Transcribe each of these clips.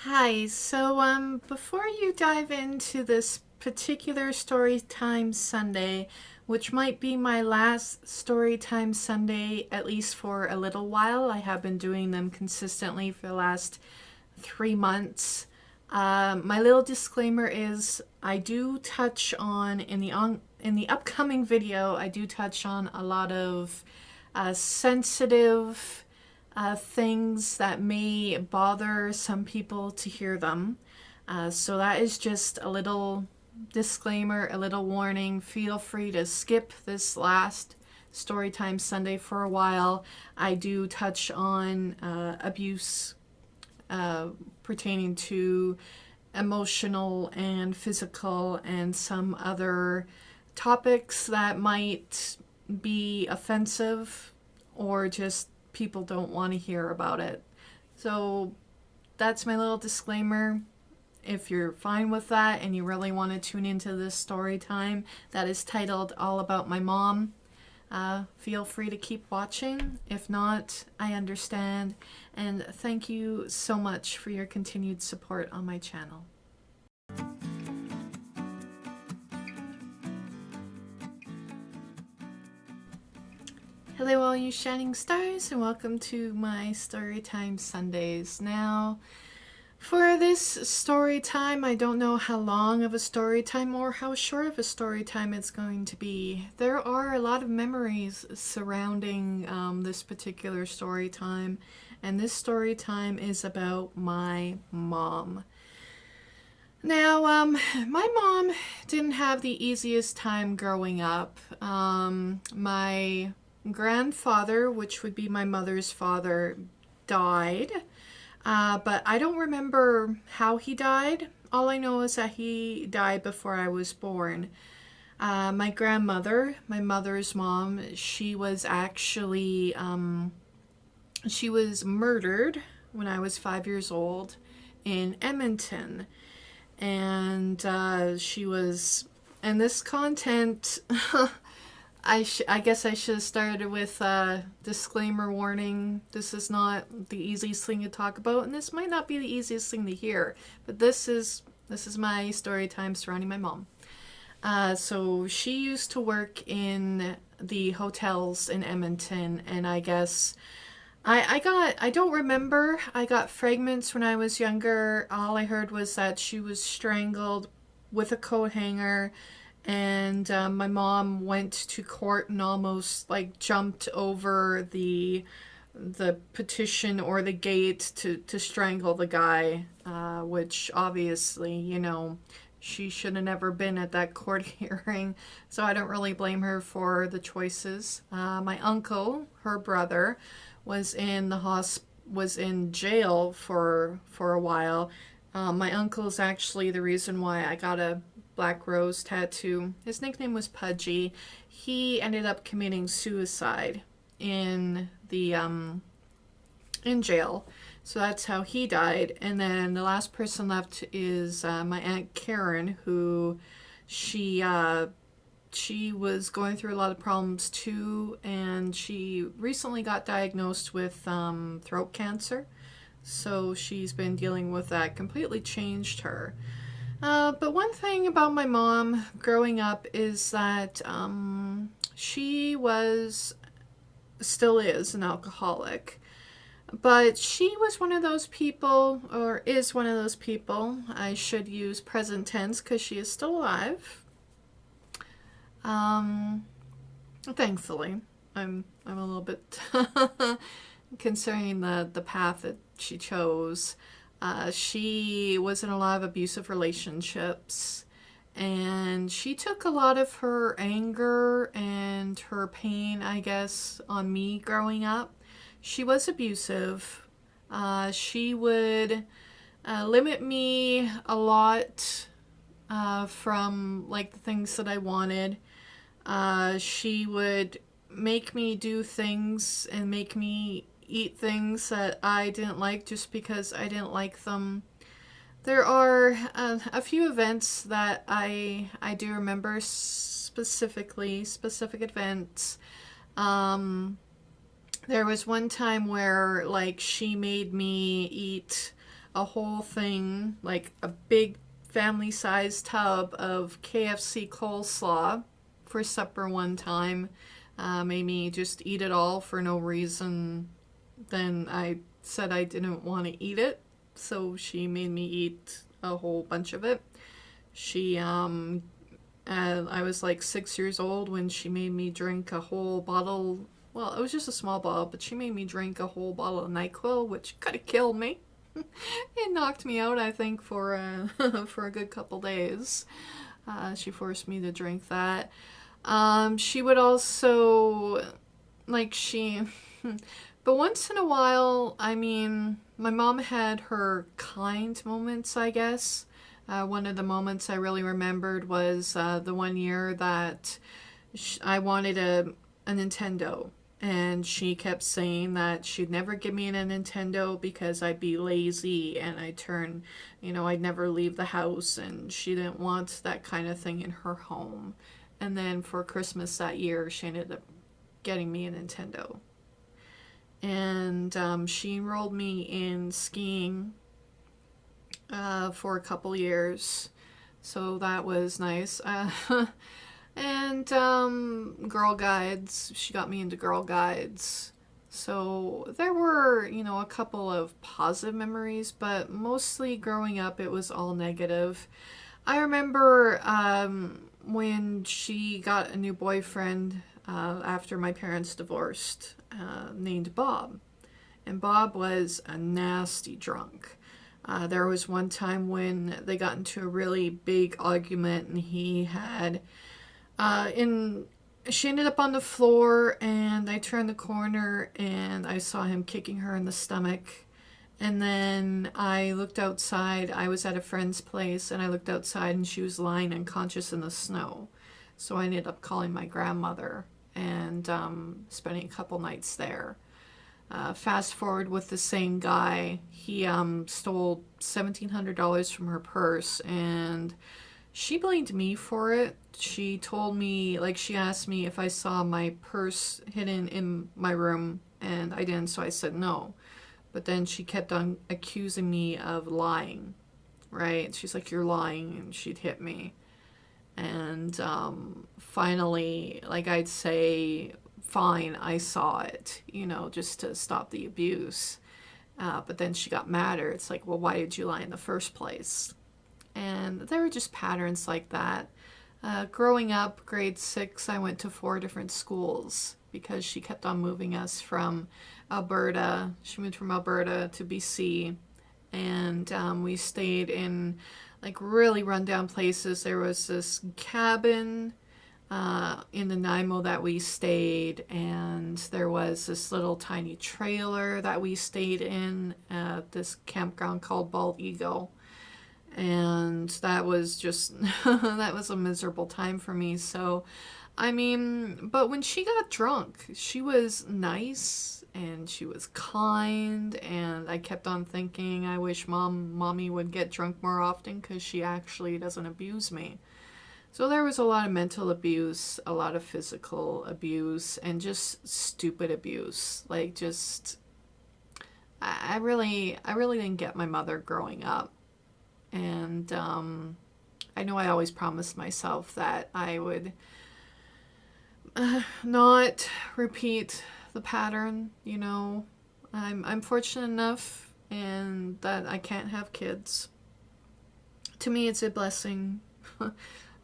Hi, so before you dive into this particular Storytime Sunday, which might be my last Storytime Sunday, at least for a little while, I have been doing them consistently for the last 3 months. My little disclaimer is I do touch on, in the upcoming video, I do touch on a lot of sensitive things that may bother some people to hear them. So that is just a little disclaimer, a little warning. Feel free to skip this last Storytime Sunday for a while. I do touch on abuse pertaining to emotional and physical and some other topics that might be offensive or just people don't want to hear about it. So that's my little disclaimer. If you're fine with that and you really want to tune into this story time that is titled All About My Mom, feel free to keep watching. If not, I understand. And thank you so much for your continued support on my channel. Hello all you shining stars, and welcome to my Storytime Sundays. Now, for this story time, I don't know how long of a story time or how short of a story time it's going to be. There are a lot of memories surrounding this particular story time, and this story time is about my mom. Now, my mom didn't have the easiest time growing up. My grandfather, which would be my mother's father, died. But I don't remember how he died. All I know is that he died before I was born. My grandmother, my mother's mom, she was actually, she was murdered when I was 5 years old in Edmonton. And she was, and this content, I guess I should have started with a disclaimer warning. This is not the easiest thing to talk about, and this might not be the easiest thing to hear, but this is my story time surrounding my mom. So she used to work in the hotels in Edmonton, and I guess I don't remember. I got fragments when I was younger. All I heard was that she was strangled with a coat hanger, and my mom went to court and almost like jumped over the petition or the gate to strangle the guy, which obviously, you know, she should have never been at that court hearing, so I don't really blame her for the choices. My uncle, her brother, was in jail for a while. My uncle is actually the reason why I got a black rose tattoo. His nickname was Pudgy. He ended up committing suicide in the in jail. So that's how he died. And then the last person left is my Aunt Karen, who she was going through a lot of problems too, and she recently got diagnosed with throat cancer. So she's been dealing with that. Completely changed her. But one thing about my mom growing up is that she still is an alcoholic. But she was one of those people, or is one of those people, I should use present tense because she is still alive. Thankfully, I'm a little bit concerning the path that she chose. She was in a lot of abusive relationships, and she took a lot of her anger and her pain, I guess, on me growing up. She was abusive. She would limit me a lot from like the things that I wanted. She would make me do things and make me eat things that I didn't like just because I didn't like them. There are a few events that I do remember specific events. There was one time where like she made me eat a whole thing, like a big family-sized tub of KFC coleslaw for supper one time. Made me just eat it all for no reason. Then I said I didn't want to eat it, so she made me eat a whole bunch of it. She, I was like 6 years old when she made me drink a whole bottle. Well, it was just a small bottle, but she made me drink a whole bottle of NyQuil, which could have killed me. It knocked me out, I think, for for a good couple days. She forced me to drink that. She would also, like, but once in a while, I mean, my mom had her kind moments, I guess. One of the moments I really remembered was the one year that I wanted a Nintendo. And she kept saying that she'd never give me a Nintendo because I'd be lazy and I'd never leave the house, and she didn't want that kind of thing in her home. And then for Christmas that year, she ended up getting me a Nintendo. And she enrolled me in skiing for a couple years. So that was nice. And Girl Guides. She got me into Girl Guides. So there were, a couple of positive memories, but mostly growing up it was all negative. I remember when she got a new boyfriend after my parents divorced, named Bob. And Bob was a nasty drunk. There was one time when they got into a really big argument, and he had she ended up on the floor, and I turned the corner and I saw him kicking her in the stomach. And then I looked outside. I was at a friend's place, and I looked outside and she was lying unconscious in the snow. So I ended up calling my grandmother and spending a couple nights there. Fast forward with the same guy. He stole $1,700 from her purse, and she blamed me for it. She told me, she asked me if I saw my purse hidden in my room, and I didn't, so I said no. But then she kept on accusing me of lying, right? She's like, "You're lying," and she'd hit me. And finally, I'd say, "Fine, I saw it," just to stop the abuse. But then she got madder. It's like, "Well, why did you lie in the first place?" And there were just patterns like that. Growing up, grade 6, I went to 4 different schools because she kept on moving us from Alberta. She moved from Alberta to BC, and we stayed in really rundown places. There was this cabin in Nanaimo that we stayed, and there was this little tiny trailer that we stayed in at this campground called Bald Eagle. And that was just that was a miserable time for me. So but when she got drunk, she was nice and she was kind, and I kept on thinking, I wish mommy would get drunk more often, because she actually doesn't abuse me. So there was a lot of mental abuse, a lot of physical abuse, and just stupid abuse. I really didn't get my mother growing up. And I know I always promised myself that I would not repeat the pattern. I'm fortunate enough and that I can't have kids. To me, it's a blessing.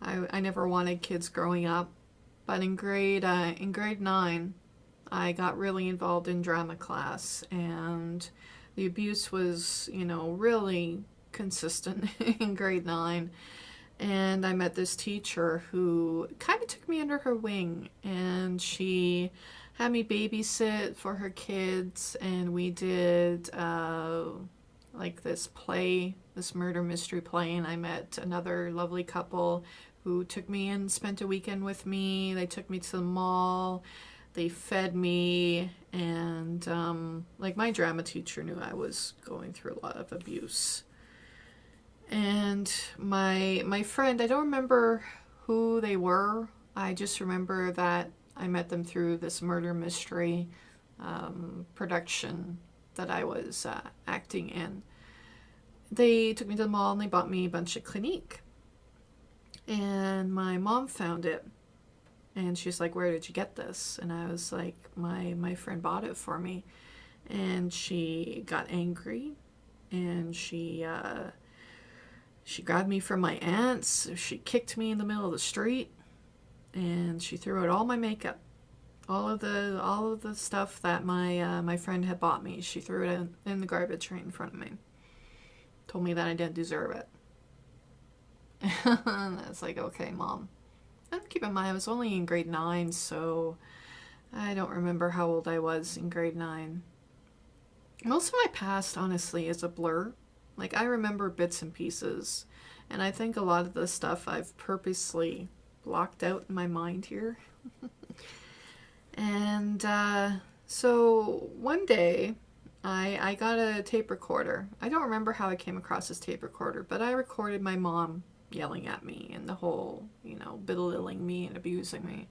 I never wanted kids growing up, but in grade 9, I got really involved in drama class, and the abuse was, really consistent in grade 9. And I met this teacher who kind of took me under her wing, and she had me babysit for her kids, and we did this play, this murder mystery play, and I met another lovely couple who took me and spent a weekend with me. They took me to the mall, they fed me, and my drama teacher knew I was going through a lot of abuse. And my friend, I don't remember who they were. I just remember that I met them through this murder mystery production that I was acting in. they took me to the mall and they bought me a bunch of Clinique. And my mom found it. And she's like, where did you get this? And I was like, my friend bought it for me. And she got angry. And she grabbed me from my aunt's. She kicked me in the middle of the street. And she threw out all my makeup. All of the stuff that my friend had bought me. She threw it in the garbage right in front of me. Told me that I didn't deserve it. And I was like, okay, Mom. And keep in mind, I was only in grade 9, so I don't remember how old I was in grade 9. Most of my past, honestly, is a blur. Like, I remember bits and pieces. And I think a lot of the stuff I've purposely blocked out in my mind here. And so one day, I got a tape recorder. I don't remember how I came across this tape recorder, but I recorded my mom yelling at me and the whole, belittling me and abusing me.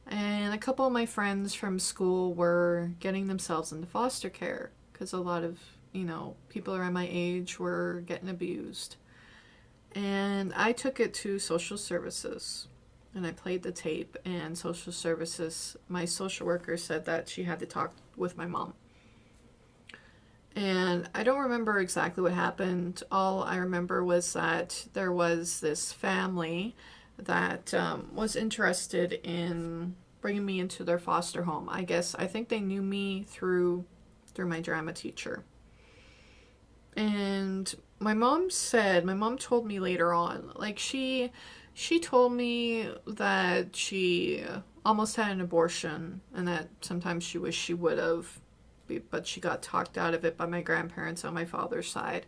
And a couple of my friends from school were getting themselves into foster care because a lot of, people around my age were getting abused. And I took it to social services and I played the tape, and social services, my social worker said that she had to talk with my mom. And I don't remember exactly what happened. All I remember was that there was this family that was interested in bringing me into their foster home. I think they knew me through my drama teacher. And my mom told me later on, like she told me that she almost had an abortion and that sometimes she wished she would have, but she got talked out of it by my grandparents on my father's side.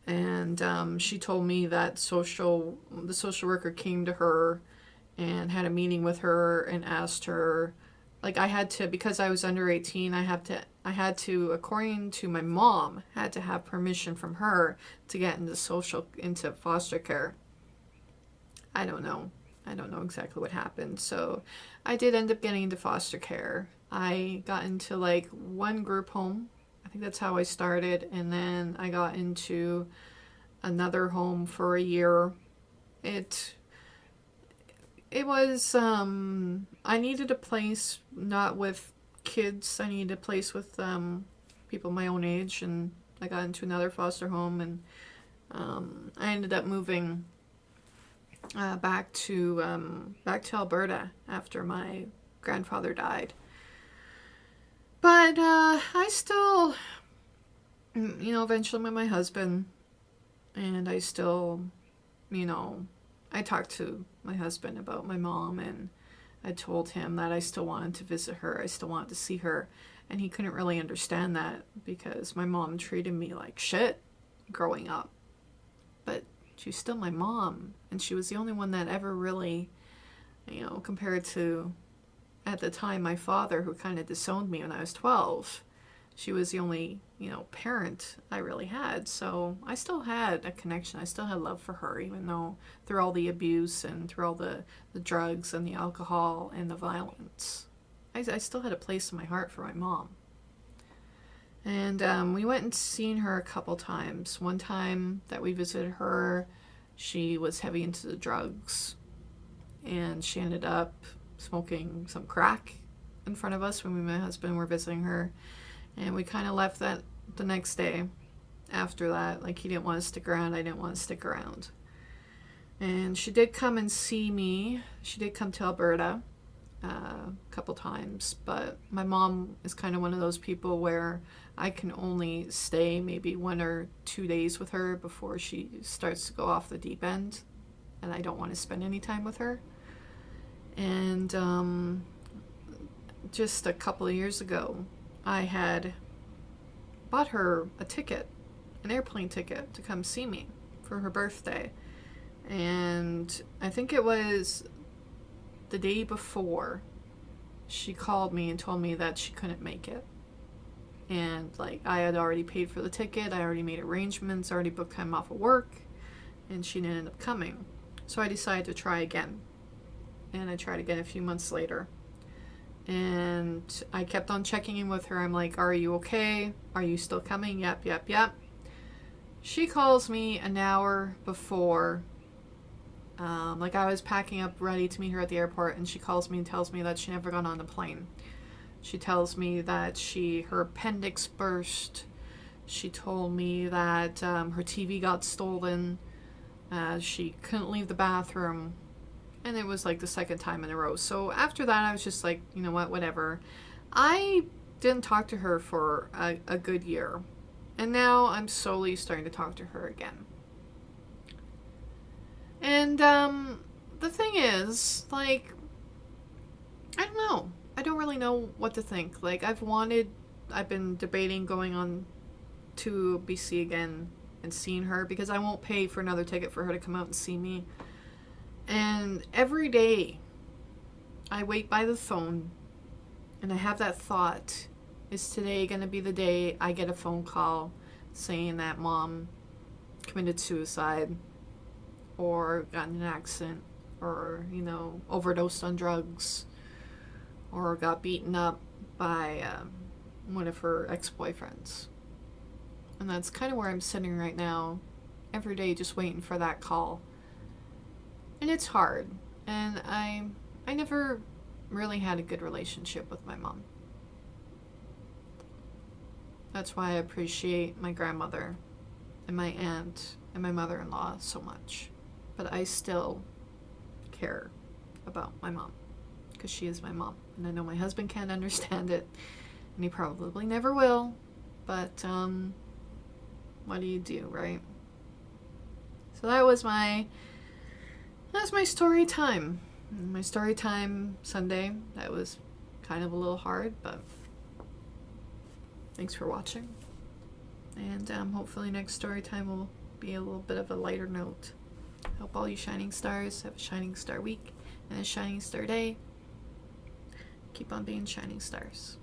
And she told me that the social worker came to her and had a meeting with her and asked her, like, I had to, because I was under 18, I had to, according to my mom, had to have permission from her to get into foster care. I don't know exactly what happened. So I did end up getting into foster care. I got into like one group home. I think that's how I started. And then I got into another home for a year. It was, I needed a place not with kids. I needed a place with people my own age. And I got into another foster home, and I ended up moving back to Alberta after my grandfather died. But I still, eventually met my husband, and I still, I talked to my husband about my mom, and I told him that I still wanted to visit her, I still wanted to see her, and he couldn't really understand that because my mom treated me like shit growing up. But she's still my mom, and she was the only one that ever really, compared to, at the time, my father, who kind of disowned me when I was 12, she was the only, parent I really had. So I still had a connection. I still had love for her, even though through all the abuse and through all the drugs and the alcohol and the violence, I still had a place in my heart for my mom. And we went and seen her a couple times. One time that we visited her, she was heavy into the drugs, and she ended up smoking some crack in front of us when me and my husband were visiting her. And we kind of left that the next day after that. Like, he didn't want to stick around, I didn't want to stick around. And she did come and see me. She did come to Alberta a couple times, but my mom is kind of one of those people where I can only stay maybe 1 or 2 days with her before she starts to go off the deep end, and I don't want to spend any time with her. And just a couple of years ago, I had bought her a ticket, an airplane ticket, to come see me for her birthday. And I think it was the day before, she called me and told me that she couldn't make it. And like, I had already paid for the ticket, I already made arrangements, already booked time off of work, and she didn't end up coming. So I decided to try again. And I tried again a few months later. And I kept on checking in with her. I'm like, are you okay? Are you still coming? Yep. She calls me an hour before, like I was packing up ready to meet her at the airport, and she calls me and tells me that she never got on the plane. She tells me that her appendix burst. She told me that her TV got stolen. She couldn't leave the bathroom. And it was like the second time in a row. So after that, I was just like, you know what, whatever. I didn't talk to her for a good year. And now I'm slowly starting to talk to her again. And the thing is, like, I don't know. I don't really know what to think. Like, I've been debating going on to BC again and seeing her, because I won't pay for another ticket for her to come out and see me. And every day I wait by the phone and I have that thought, is today going to be the day I get a phone call saying that mom committed suicide or got in an accident or, overdosed on drugs or got beaten up by one of her ex-boyfriends. And that's kind of where I'm sitting right now, every day just waiting for that call. And it's hard. And I never really had a good relationship with my mom. That's why I appreciate my grandmother and my aunt and my mother-in-law so much. But I still care about my mom, because she is my mom. And I know my husband can't understand it, and he probably never will. But what do you do, right? So that was my story time. My story time Sunday. That was kind of a little hard, but thanks for watching. And hopefully next story time will be a little bit of a lighter note. Hope all you shining stars have a shining star week and a shining star day. Keep on being shining stars.